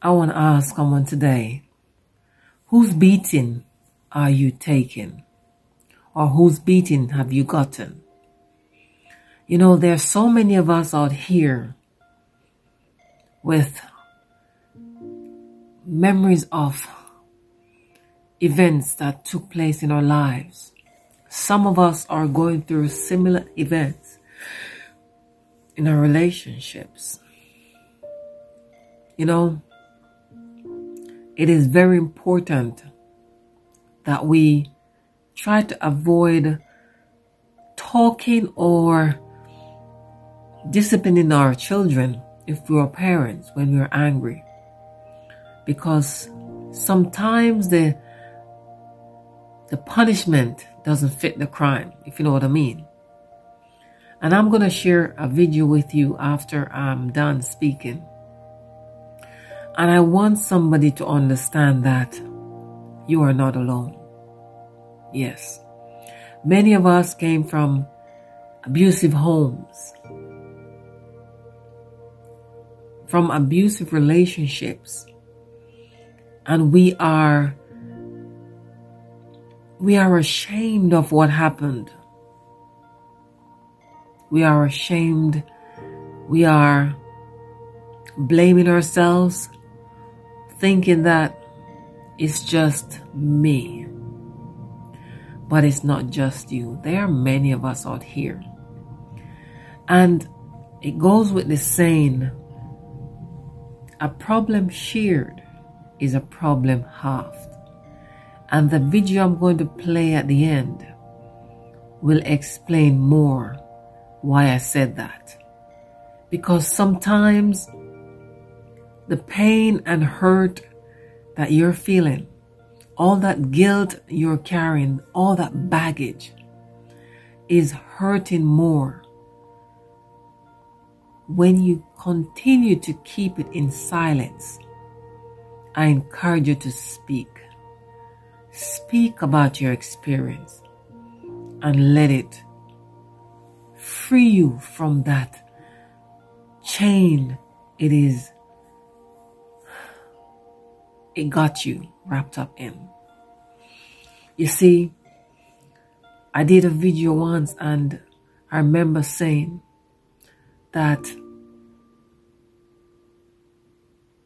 I want to ask someone today, whose beating are you taking? Or whose beating have you gotten? You know, there's so many of us out here with memories of events that took place in our lives. Some of us are going through similar events in our relationships. You know, it is very important that we try to avoid talking or disciplining our children if we are parents when we are angry. Because sometimes the punishment doesn't fit the crime, if you know what I mean. And I'm going to share a video with you after I'm done speaking. And I want somebody to understand that you are not alone. Yes. Many of us came from abusive homes, from abusive relationships. And we are ashamed of what happened. We are ashamed. We are blaming ourselves, thinking that it's just me. But it's not just you. There are many of us out here. And it goes with the saying, a problem shared is a problem halved. And the video I'm going to play at the end will explain more why I said that. Because sometimes the pain and hurt that you're feeling, all that guilt you're carrying, all that baggage is hurting more when you continue to keep it in silence. I encourage you to speak. Speak about your experience and let it free you from that chain it got you wrapped up in. You see, I did a video once and I remember saying that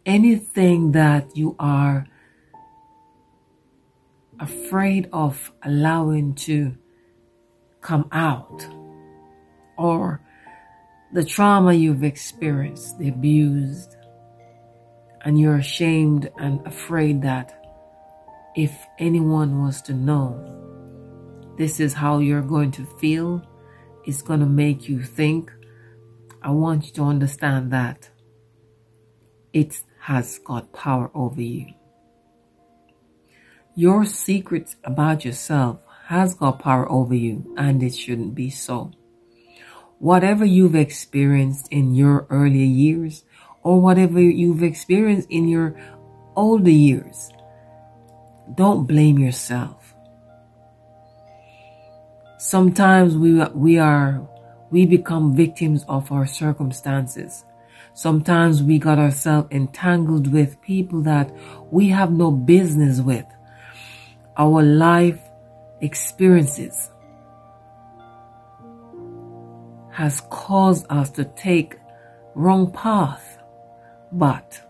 anything that you are afraid of allowing to come out, or the trauma you've experienced, the abused, and you're ashamed and afraid that if anyone was to know, this is how you're going to feel, it's going to make you think. I want you to understand that it has got power over you. Your secrets about yourself has got power over you, and it shouldn't be so. Whatever you've experienced in your earlier years, or whatever you've experienced in your older years, don't blame yourself. Sometimes we become victims of our circumstances. Sometimes we got ourselves entangled with people that we have no business with. Our life experiences has caused us to take wrong path. But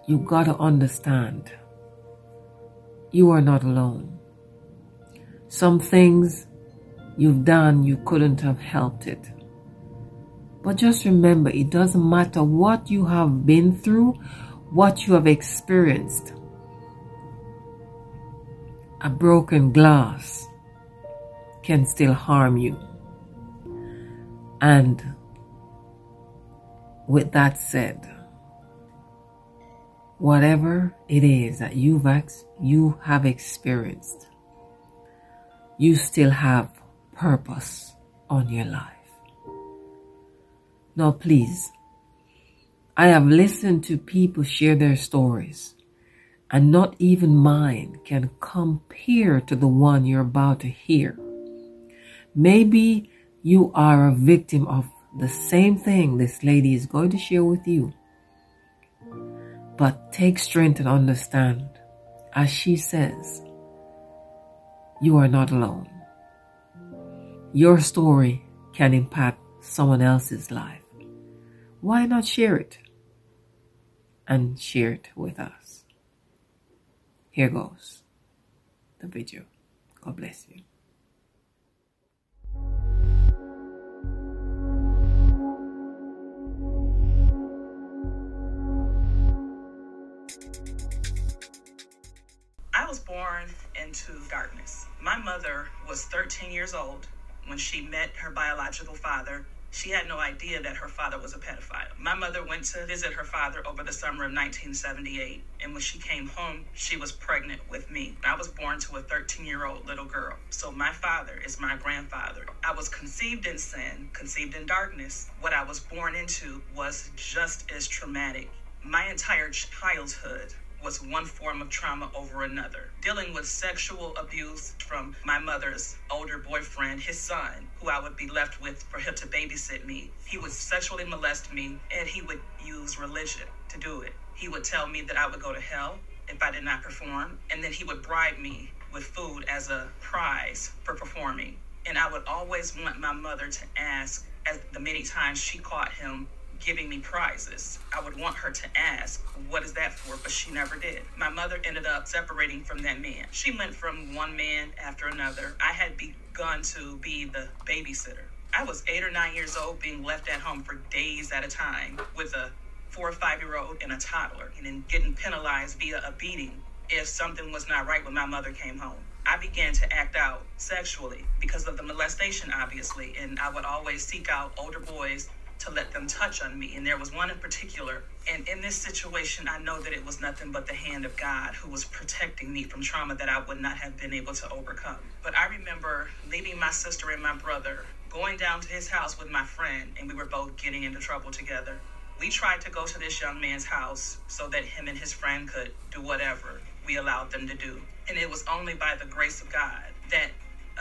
you got to understand, you are not alone. Some things you've done, you couldn't have helped it. But just remember, it doesn't matter what you have been through, what you have experienced. A broken glass can still harm you. And with that said, whatever it is that you have experienced, you still have purpose on your life. Now please, I have listened to people share their stories, and not even mine can compare to the one you're about to hear. Maybe you are a victim of the same thing this lady is going to share with you. But take strength and understand, as she says, you are not alone. Your story can impact someone else's life. Why not share it? And share it with us. Here goes the video. God bless you. I was born into darkness. My mother was 13 years old when she met her biological father. She had no idea that her father was a pedophile. My mother went to visit her father over the summer of 1978, and when she came home, she was pregnant with me. I was born to a 13-year-old little girl, so my father is my grandfather. I was conceived in sin, conceived in darkness. What I was born into was just as traumatic. My entire childhood was one form of trauma over another. Dealing with sexual abuse from my mother's older boyfriend, his son, who I would be left with for him to babysit me. He would sexually molest me, and he would use religion to do it. He would tell me that I would go to hell if I did not perform, and then he would bribe me with food as a prize for performing. And I would always want my mother to ask, as the many times she caught him giving me prizes, I would want her to ask, what is that for? But she never did. My mother ended up separating from that man. She went from one man after another. I had begun to be the babysitter. I was 8 or 9 years old, being left at home for days at a time with a 4 or 5-year-old and a toddler, and then getting penalized via a beating if something was not right when my mother came home. I began to act out sexually because of the molestation, obviously, and I would always seek out older boys to let them touch on me. And there was one in particular. And in this situation, I know that it was nothing but the hand of God who was protecting me from trauma that I would not have been able to overcome. But I remember leaving my sister and my brother, going down to his house with my friend, and we were both getting into trouble together. We tried to go to this young man's house so that him and his friend could do whatever we allowed them to do. And it was only by the grace of God that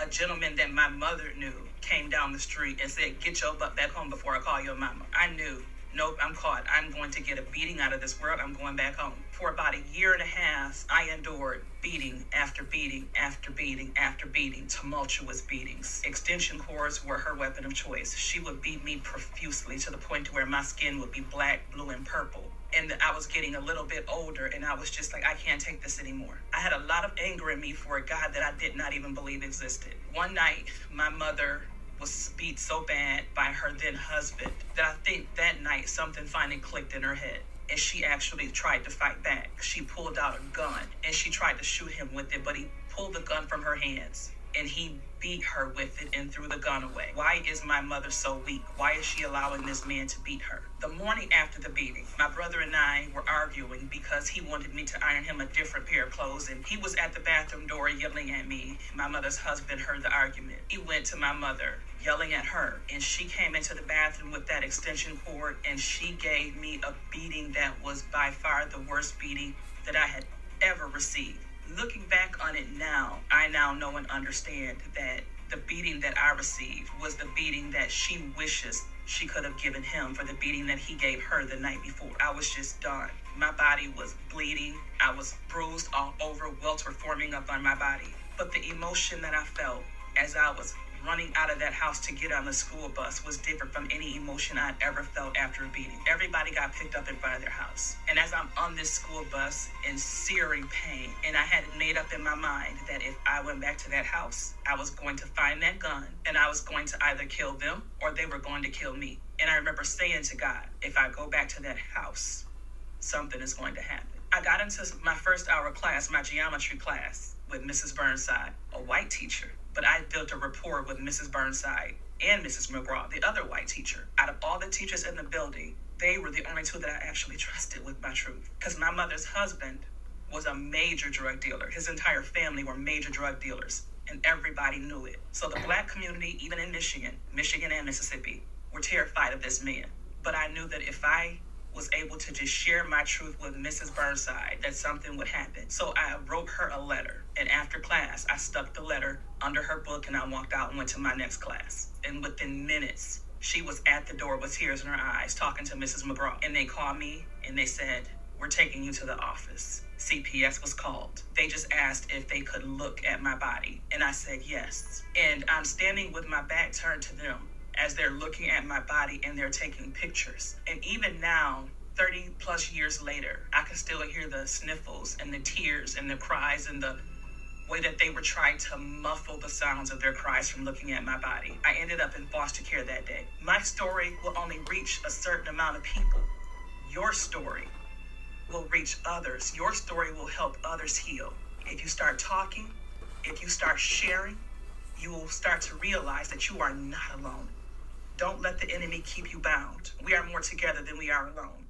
a gentleman that my mother knew came down the street and said, get your butt back home before I call your mama. I knew, nope, I'm caught. I'm going to get a beating out of this world. I'm going back home. For about 1.5 years, I endured beating after beating after beating after beating, tumultuous beatings. Extension cords were her weapon of choice. She would beat me profusely to the point to where my skin would be black, blue, and purple. And I was getting a little bit older, and I was just like, I can't take this anymore. I had a lot of anger in me for a God that I did not even believe existed. One night, my mother was beat so bad by her then husband that I think that night something finally clicked in her head. And she actually tried to fight back. She pulled out a gun, and she tried to shoot him with it, but he pulled the gun from her hands, and he beat her with it and threw the gun away. Why is my mother so weak? Why is she allowing this man to beat her? The morning after the beating, my brother and I were arguing because he wanted me to iron him a different pair of clothes, and he was at the bathroom door yelling at me. My mother's husband heard the argument. He went to my mother, yelling at her, and she came into the bathroom with that extension cord, and she gave me a beating that was by far the worst beating that I had ever received. Looking back on it now, I now know and understand that the beating that I received was the beating that she wishes she could have given him for the beating that he gave her the night before. I was just done. My body was bleeding. I was bruised all over, welter forming up on my body. But the emotion that I felt as I was running out of that house to get on the school bus was different from any emotion I'd ever felt after a beating. Everybody got picked up in front of their house. And as I'm on this school bus in searing pain, and I had it made up in my mind that if I went back to that house, I was going to find that gun, and I was going to either kill them or they were going to kill me. And I remember saying to God, if I go back to that house, something is going to happen. I got into my first hour class, my geometry class, with Mrs. Burnside, a white teacher. But I built a rapport with Mrs. Burnside and Mrs. McGraw, the other white teacher. Out of all the teachers in the building, they were the only two that I actually trusted with my truth. Because my mother's husband was a major drug dealer. His entire family were major drug dealers, and everybody knew it. So the black community, even in Michigan and Mississippi, were terrified of this man. But I knew that if I was able to just share my truth with Mrs. Burnside, that something would happen. So I wrote her a letter, and after class, I stuck the letter under her book, and I walked out and went to my next class. And within minutes, She was at the door with tears in her eyes talking to Mrs. McGraw. And they called me and they said, we're taking you to the office. CPS was called. They just asked if they could look at my body. And I said yes. And I'm standing with my back turned to them as they're looking at my body and they're taking pictures. And even now, 30 plus years later, I can still hear the sniffles and the tears and the cries and the way that they were trying to muffle the sounds of their cries from looking at my body. I ended up in foster care that day. My story will only reach a certain amount of people. Your story will reach others. Your story will help others heal. If you start talking, if you start sharing, you will start to realize that you are not alone. Don't let the enemy keep you bound. We are more together than we are alone.